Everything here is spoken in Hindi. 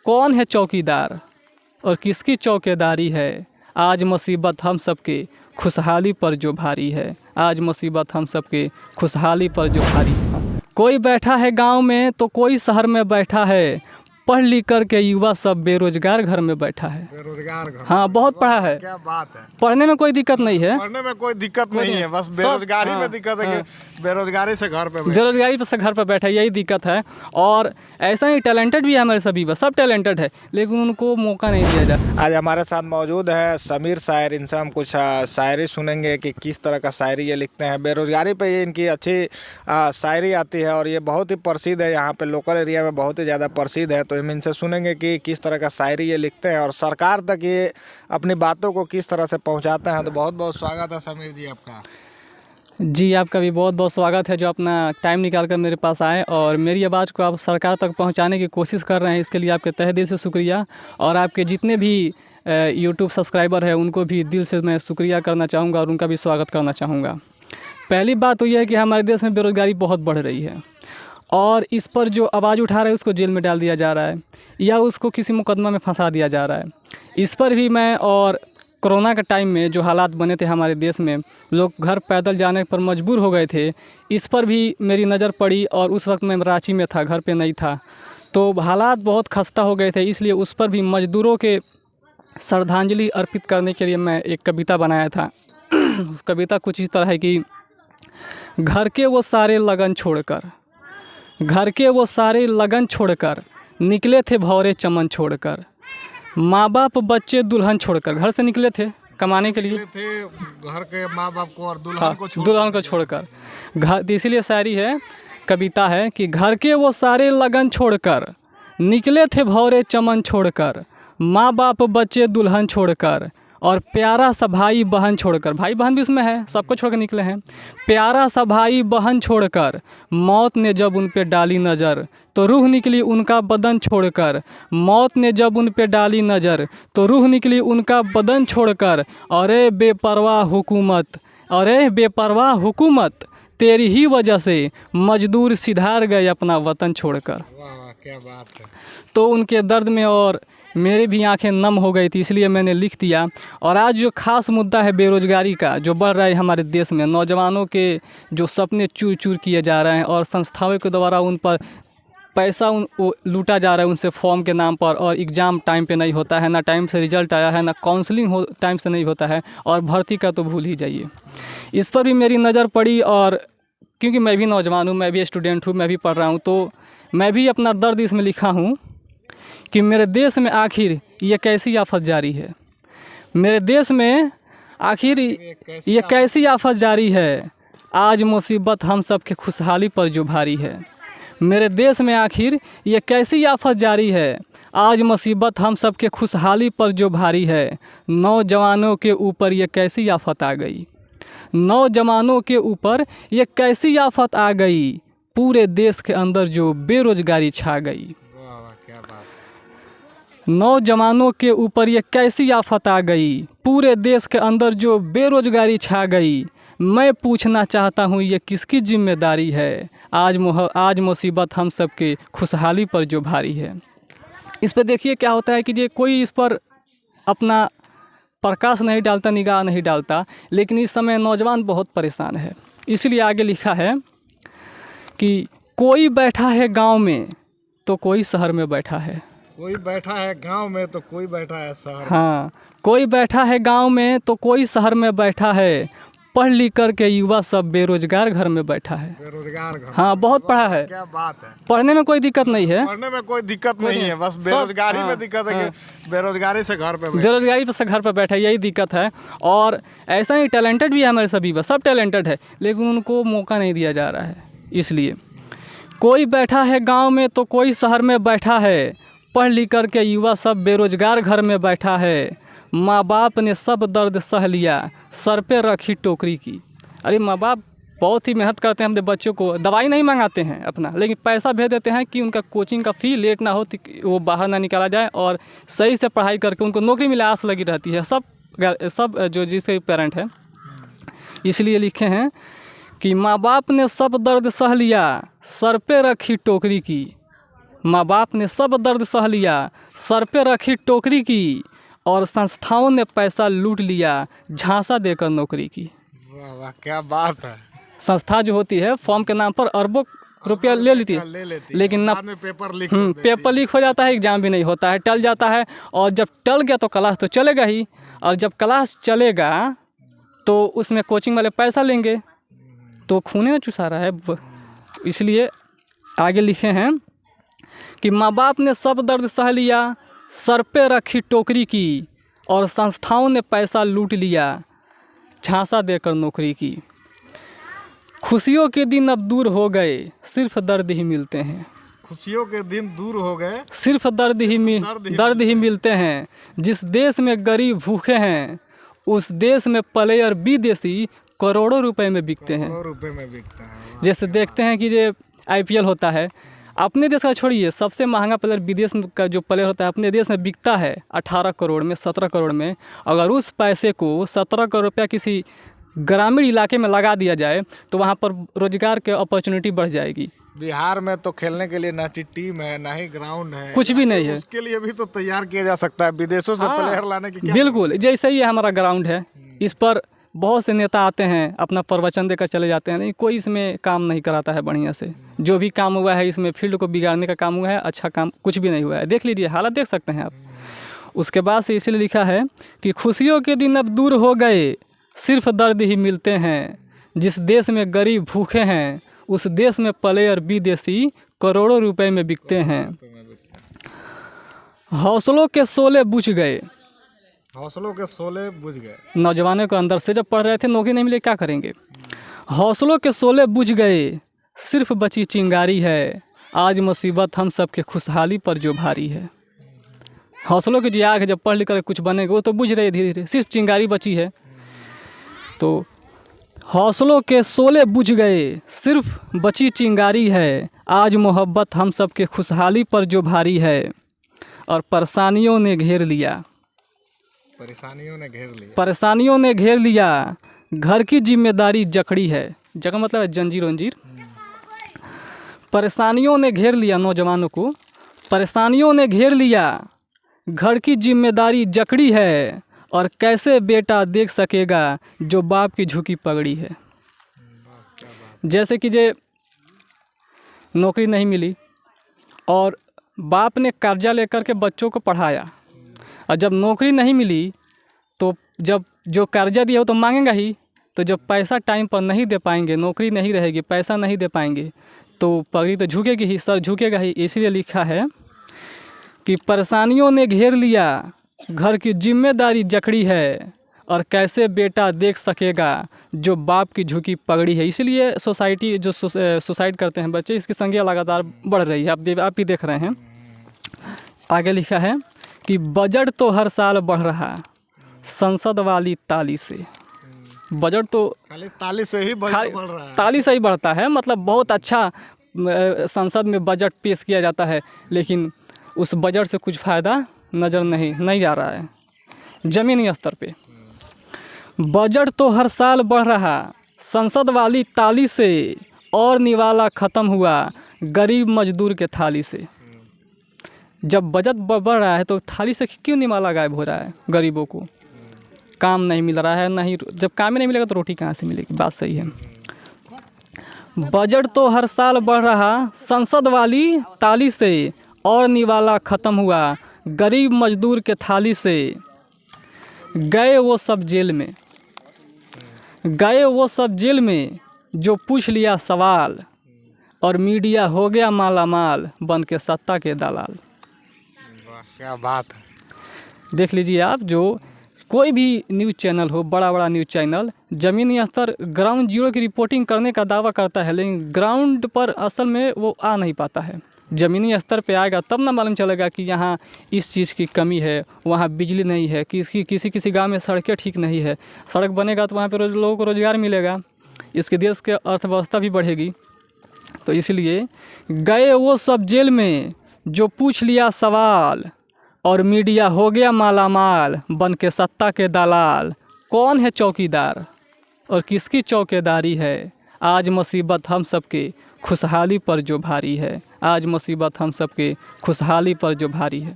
कौन है चौकीदार और किसकी चौकीदारी है। आज मुसीबत हम सबके खुशहाली पर जो भारी है। आज मुसीबत हम सबके खुशहाली पर जो भारी है। कोई बैठा है गांव में तो कोई शहर में बैठा है। पढ़ लिख कर के युवा सब बेरोजगार घर में बैठा है। बेरोजगार घर। हाँ, बहुत पढ़ा है। क्या बात है। पढ़ने में कोई दिक्कत नहीं है। पढ़ने में कोई दिक्कत नहीं है, बस बेरोजगारी में दिक्कत है कि बेरोजगारी से घर पे बेरोजगारी से घर पर बैठा है, यही दिक्कत है। और ऐसा ही टैलेंटेड भी है हमारे सभी, बस सब टैलेंटेड है लेकिन उनको मौका नहीं दिया जाता। आज हमारे साथ मौजूद है समीर शायर। इनसे हम कुछ शायरी सुनेंगे कि किस तरह का शायरी ये लिखते हैं। बेरोजगारी पे ये इनकी अच्छी शायरी आती है और ये बहुत ही प्रसिद्ध है, यहाँ पे लोकल एरिया में बहुत ही ज़्यादा प्रसिद्ध है। तो हम इनसे सुनेंगे कि किस तरह का शायरी ये लिखते हैं और सरकार तक ये अपनी बातों को किस तरह से पहुँचाते हैं। तो बहुत बहुत स्वागत है समीर जी आपका। जी, आपका भी बहुत बहुत स्वागत है जो अपना टाइम निकाल कर मेरे पास आए और मेरी आवाज़ को आप सरकार तक पहुंचाने की कोशिश कर रहे हैं। इसके लिए आपके तहे दिल से शुक्रिया। और आपके जितने भी यूट्यूब सब्सक्राइबर हैं उनको भी दिल से मैं शुक्रिया करना चाहूँगा और उनका भी स्वागत करना चाहूँगा। पहली बात तो यह है कि हमारे देश में बेरोज़गारी बहुत बढ़ रही है और इस पर जो आवाज़ उठा रहा है उसको जेल में डाल दिया जा रहा है या उसको किसी मुकदमा में फंसा दिया जा रहा है। इस पर भी मैं और कोरोना के टाइम में जो हालात बने थे हमारे देश में, लोग घर पैदल जाने पर मजबूर हो गए थे, इस पर भी मेरी नज़र पड़ी। और उस वक्त मैं रांची में था, घर पे नहीं था, तो हालात बहुत खस्ता हो गए थे। इसलिए उस पर भी मज़दूरों के श्रद्धांजलि अर्पित करने के लिए मैं एक कविता बनाया था। उस कविता कुछ इस तरह है कि घर के वो सारे लगन छोड़कर, घर के वो सारे लगन छोड़कर निकले थे भौरे चमन छोड़कर। माँ बाप बच्चे दुल्हन छोड़कर, घर से निकले थे कमाने के लिए, घर के माँ बाप को और दुल्हन को छोड़कर घर। इसीलिए शायरी है, कविता है कि घर के वो सारे लगन छोड़कर निकले थे भौरे चमन छोड़कर। माँ बाप बच्चे दुल्हन छोड़कर और प्यारा सा भाई बहन छोड़कर, भाई बहन भी उसमें है, सबको छोड़कर निकले हैं। प्यारा सा भाई बहन छोड़कर मौत ने जब उन पे डाली नज़र तो रूह निकली उनका बदन छोड़कर। मौत ने जब उन पे डाली नज़र तो रूह निकली उनका बदन छोड़कर। अरे बेपरवाह हुकूमत, अरे बेपरवाह हुकूमत, तेरी ही वजह से मजदूर सिधार गए अपना वतन छोड़कर। वाह, क्या बात है। तो उनके दर्द में और मेरी भी आंखें नम हो गई थी, इसलिए मैंने लिख दिया। और आज जो ख़ास मुद्दा है बेरोज़गारी का, जो बढ़ रहा है हमारे देश में, नौजवानों के जो सपने चूर चूर किए जा रहे हैं और संस्थाओं के द्वारा उन पर पैसा लूटा जा रहा है उनसे फॉर्म के नाम पर। और एग्ज़ाम टाइम पे नहीं होता है, ना टाइम से रिजल्ट आया है, ना काउंसलिंग टाइम से नहीं होता है, और भर्ती का तो भूल ही जाइए। इस पर भी मेरी नज़र पड़ी और क्योंकि मैं भी नौजवान हूँ, मैं भी स्टूडेंट हूँ, मैं भी पढ़ रहा हूँ, तो मैं भी अपना दर्द इसमें लिखा हूँ कि मेरे देश में आखिर ये कैसी आफत जारी है। मेरे देश में आखिर ये कैसी आफत जारी है। आज मुसीबत हम सब के खुशहाली पर जो भारी है। मेरे देश में आखिर ये कैसी आफत जारी है। आज मुसीबत हम सब के खुशहाली पर जो भारी है। नौजवानों के ऊपर ये कैसी आफत आ गई। नौजवानों के ऊपर ये कैसी आफत आ गई। पूरे देश के अंदर जो बेरोजगारी छा गई। नौजवानों के ऊपर ये कैसी आफत आ गई। पूरे देश के अंदर जो बेरोजगारी छा गई। मैं पूछना चाहता हूँ ये किसकी जिम्मेदारी है। आज मुसीबत हम सब के खुशहाली पर जो भारी है। इस पर देखिए क्या होता है कि ये कोई इस पर अपना प्रकाश नहीं डालता, निगाह नहीं डालता, लेकिन इस समय नौजवान बहुत परेशान है। इसलिए आगे लिखा है कि कोई बैठा है गांव में तो कोई शहर में बैठा है। कोई बैठा है गांव में तो कोई बैठा है शहर। हाँ, कोई बैठा है गांव में तो कोई शहर में बैठा है। पढ़ लिख कर के युवा सब बेरोजगार घर में बैठा है। बेरोजगार घर। हाँ, बहुत पढ़ा है। क्या बात है। पढ़ने में कोई दिक्कत नहीं है। पढ़ने में कोई दिक्कत नहीं है, बस बेरोजगारी में दिक्कत है कि बेरोजगारी से घर पे बेरोजगारी से घर पे बैठा है, यही दिक्कत है। और ऐसा ही टैलेंटेड भी है हमारे सभी, बस सब टैलेंटेड है लेकिन उनको मौका नहीं दिया जा रहा है। इसलिए कोई बैठा है गाँव में तो कोई शहर में बैठा है। पढ़ लिख कर के युवा सब बेरोजगार घर में बैठा है। माँ बाप ने सब दर्द सह लिया, सर पे रखी टोकरी की। अरे माँ बाप बहुत ही मेहनत करते हैं अपने बच्चों को, दवाई नहीं मंगाते हैं अपना, लेकिन पैसा भेज देते हैं कि उनका कोचिंग का फ़ी लेट ना हो, वो बाहर ना निकाला जाए और सही से पढ़ाई करके उनको नौकरी मिले आस लगी रहती है सब जो जिसके पेरेंट है। इसलिए लिखे हैं कि माँ बाप ने सब दर्द सह लिया, सर पे रखी टोकरी की। माँ बाप ने सब दर्द सह लिया, सर पे रखी टोकरी की, और संस्थाओं ने पैसा लूट लिया, झांसा देकर नौकरी की। वाह वाह, क्या बात है। संस्था जो होती है फॉर्म के नाम पर अरबों रुपया ले लेती है, लेकिन ना बाद में पेपर लीक कर देती पेपर लीक हो जाता है, एग्जाम भी नहीं होता है, टल जाता है। और जब टल गया तो क्लास तो चलेगा ही, और जब क्लास चलेगा तो उसमें कोचिंग वाले पैसा लेंगे, तो खूने में चुसा रहा है। इसलिए आगे लिखे हैं कि माँ बाप ने सब दर्द सह लिया, सर पे रखी टोकरी की, और संस्थाओं ने पैसा लूट लिया, झांसा देकर नौकरी की। खुशियों के दिन अब दूर हो गए, सिर्फ दर्द ही मिलते हैं। खुशियों के दिन दूर हो गए, सिर्फ दर्द ही मिलते हैं। जिस देश में गरीब भूखे हैं, उस देश में प्लेयर विदेशी करोड़ों रुपए में बिकते हैं। करोड़ों रुपए में बिकता है। जैसे देखते हैं कि जो IPL होता है, अपने देश का छोड़िए, सबसे महंगा प्लेयर विदेश का जो प्लेयर होता है अपने देश में बिकता है 18 करोड़ में, 17 करोड़ में। अगर उस पैसे को 17 करोड़ रुपया किसी ग्रामीण इलाके में लगा दिया जाए तो वहाँ पर रोजगार के अपॉर्चुनिटी बढ़ जाएगी। बिहार में तो खेलने के लिए ना टीम है, ना ही ग्राउंड है, कुछ भी नहीं है। उसके लिए भी तो तैयार किया जा सकता है, विदेशों से प्लेयर लाने की क्या। बिल्कुल, जैसे ही हमारा ग्राउंड है, इस पर बहुत से नेता आते हैं, अपना प्रवचन देकर चले जाते हैं, नहीं कोई इसमें काम नहीं कराता है बढ़िया से। जो भी काम हुआ है इसमें फील्ड को बिगाड़ने का काम हुआ है, अच्छा काम कुछ भी नहीं हुआ है। देख लीजिए, हालत देख सकते हैं आप। उसके बाद से इसलिए लिखा है कि खुशियों के दिन अब दूर हो गए, सिर्फ दर्द ही मिलते हैं। जिस देश में गरीब भूखे हैं, उस देश में प्लेयर विदेशी करोड़ों रुपए में बिकते हैं। हौसलों के शोले बुझ गए, हौसलों के शोले बुझ गए। नौजवानों को अंदर से जब पढ़ रहे थे, नौकरी नहीं मिले क्या करेंगे। हौसलों के शोले बुझ गए, सिर्फ बची चिंगारी है, आज मुसीबत हम सब के खुशहाली पर जो भारी है। हौसलों की जो आग है, जब पढ़ लिख कर कुछ बनेगा वो तो बुझ रही है धीरे धीरे, सिर्फ चिंगारी बची है। तो हौसलों के शोले बुझ गए, सिर्फ बची चिंगारी है, आज मोहब्बत हम सब के खुशहाली पर जो भारी है। और परेशानियों ने घेर लिया, परेशानियों ने घेर लिया, परेशानियों ने घेर लिया, घर की जिम्मेदारी जकड़ी है। जगह मतलब है जंजीर वंजीर। परेशानियों ने घेर लिया नौजवानों को, परेशानियों ने घेर लिया, घर की जिम्मेदारी जकड़ी है, और कैसे बेटा देख सकेगा जो बाप की झुकी पगड़ी है। जैसे कि जे नौकरी नहीं मिली और बाप ने कर्जा लेकर के बच्चों को पढ़ाया, और जब नौकरी नहीं मिली तो जब जो कर्जा दिया वो तो मांगेगा ही, तो जब पैसा टाइम पर नहीं दे पाएंगे, नौकरी नहीं रहेगी, पैसा नहीं दे पाएंगे, तो पगड़ी तो झुकेगी ही, सर झुकेगा ही। इसलिए लिखा है कि परेशानियों ने घेर लिया, घर की जिम्मेदारी जकड़ी है, और कैसे बेटा देख सकेगा जो बाप की झुकी पगड़ी है। इसलिए सोसाइटी जो सुसाइड करते हैं बच्चे, इसकी संख्या लगातार बढ़ रही है, आप ही देख रहे हैं। आगे लिखा है कि बजट तो हर साल बढ़ रहा, संसद वाली ताली से। बजट तो खाली ताली से ही बजट बढ़ रहा है, ताली से ही बढ़ता है, मतलब बहुत अच्छा संसद में बजट पेश किया जाता है, लेकिन उस बजट से कुछ फ़ायदा नज़र नहीं आ रहा है ज़मीनी स्तर पे। बजट तो हर साल बढ़ रहा, संसद वाली ताली से, और निवाला ख़त्म हुआ गरीब मजदूर के थाली से। जब बजट बढ़ रहा है तो थाली से क्यों निवाला गायब हो रहा है? गरीबों को काम नहीं मिल रहा है, नहीं, जब काम ही नहीं मिलेगा तो रोटी कहाँ से मिलेगी? बात सही है। बजट तो हर साल बढ़ रहा, संसद वाली ताली से, और निवाला ख़त्म हुआ गरीब मजदूर के थाली से। गए वो सब जेल में, गए वो सब जेल में, जो पूछ लिया सवाल, और मीडिया हो गया माला माल, बन के सत्ता के दलाल। वाह क्या बात है। देख लीजिए आप, जो कोई भी न्यूज़ चैनल हो, बड़ा बड़ा न्यूज़ चैनल ज़मीनी स्तर ग्राउंड जीरो की रिपोर्टिंग करने का दावा करता है, लेकिन ग्राउंड पर असल में वो आ नहीं पाता है। ज़मीनी स्तर पे आएगा तब ना मालूम चलेगा कि यहाँ इस चीज़ की कमी है, वहाँ बिजली नहीं है, किसी गांव में सड़कें ठीक नहीं है। सड़क बनेगा तो वहाँ पे लोगों को रोज़गार मिलेगा, इसके देश के अर्थव्यवस्था भी बढ़ेगी। तो इसलिए गए वो सब जेल में, जो पूछ लिया सवाल, और मीडिया हो गया माला माल, बन के सत्ता के दलाल। कौन है चौकीदार और किसकी चौकीदारी है? आज मुसीबत हम सबके खुशहाली पर जो भारी है। आज मुसीबत हम सब के खुशहाली पर जो भारी है।